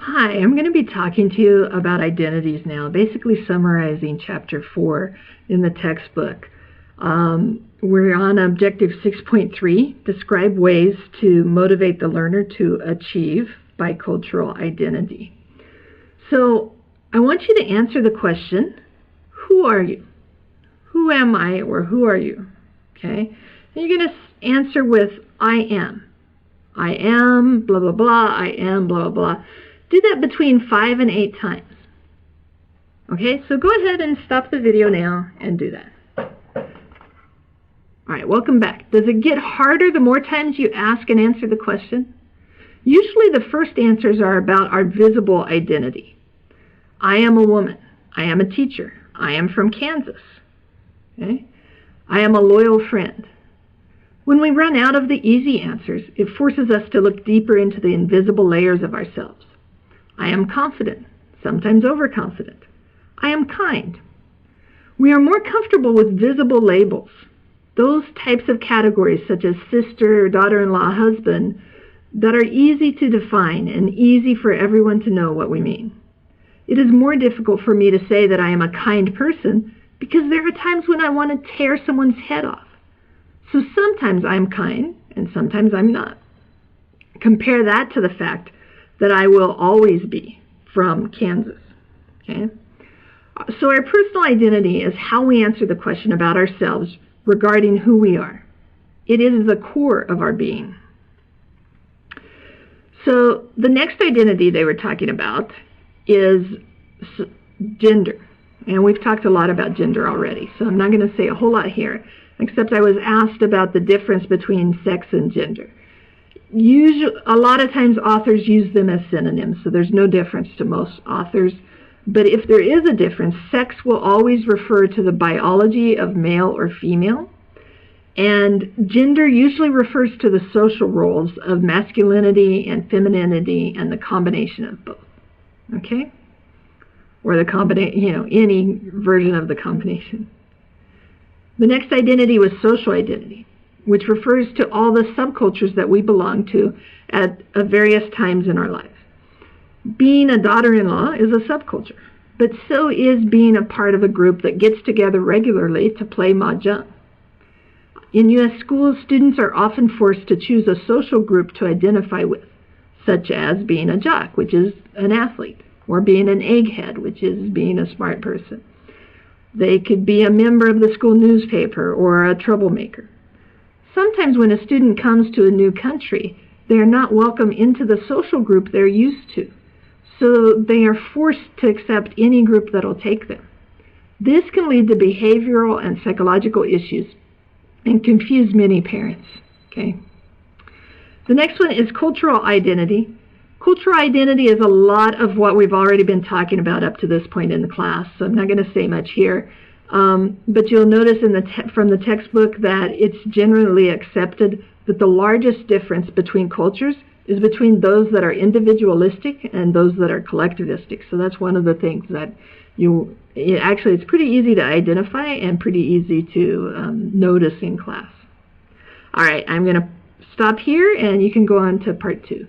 Hi, I'm going to be talking to you about identities now, basically summarizing Chapter 4 in the textbook. We're on Objective 6.3, describe ways to motivate the learner to achieve bicultural identity. So I want you to answer the question, who are you? Who am I, or who are you? Okay, and you're going to answer with I am. I am, blah, blah, blah, I am, blah, blah, blah. Do that between 5 and 8 times. Okay, so go ahead and stop the video now and do that. All right, welcome back. Does it get harder the more times you ask and answer the question? Usually the first answers are about our visible identity. I am a woman. I am a teacher. I am from Kansas. Okay? I am a loyal friend. When we run out of the easy answers, it forces us to look deeper into the invisible layers of ourselves. I am confident, sometimes overconfident. I am kind. We are more comfortable with visible labels. Those types of categories such as sister, daughter-in-law, husband, that are easy to define and easy for everyone to know what we mean. It is more difficult for me to say that I am a kind person because there are times when I want to tear someone's head off. So sometimes I'm kind and sometimes I'm not. Compare that to the fact that I will always be from Kansas. Okay? So our personal identity is how we answer the question about ourselves regarding who we are. It is the core of our being. So the next identity they were talking about is gender. And we've talked a lot about gender already, so I'm not going to say a whole lot here, except I was asked about the difference between sex and gender. Usually, a lot of times authors use them as synonyms, so there's no difference to most authors. But if there is a difference, sex will always refer to the biology of male or female, and gender usually refers to the social roles of masculinity and femininity and the combination of both. Okay? Or the combination, any version of the combination. The next identity was social identity, which refers to all the subcultures that we belong to at various times in our life. Being a daughter-in-law is a subculture, but so is being a part of a group that gets together regularly to play mahjong. In U.S. schools, students are often forced to choose a social group to identify with, such as being a jock, which is an athlete, or being an egghead, which is being a smart person. They could be a member of the school newspaper or a troublemaker. Sometimes when a student comes to a new country, they are not welcome into the social group they're used to. So they are forced to accept any group that will take them. This can lead to behavioral and psychological issues and confuse many parents. Okay. The next one is cultural identity. Cultural identity is a lot of what we've already been talking about up to this point in the class, so I'm not going to say much here. But you'll notice from the textbook that it's generally accepted that the largest difference between cultures is between those that are individualistic and those that are collectivistic. So that's one of the things that it's pretty easy to identify and pretty easy to notice in class. All right, I'm going to stop here and you can go on to part 2.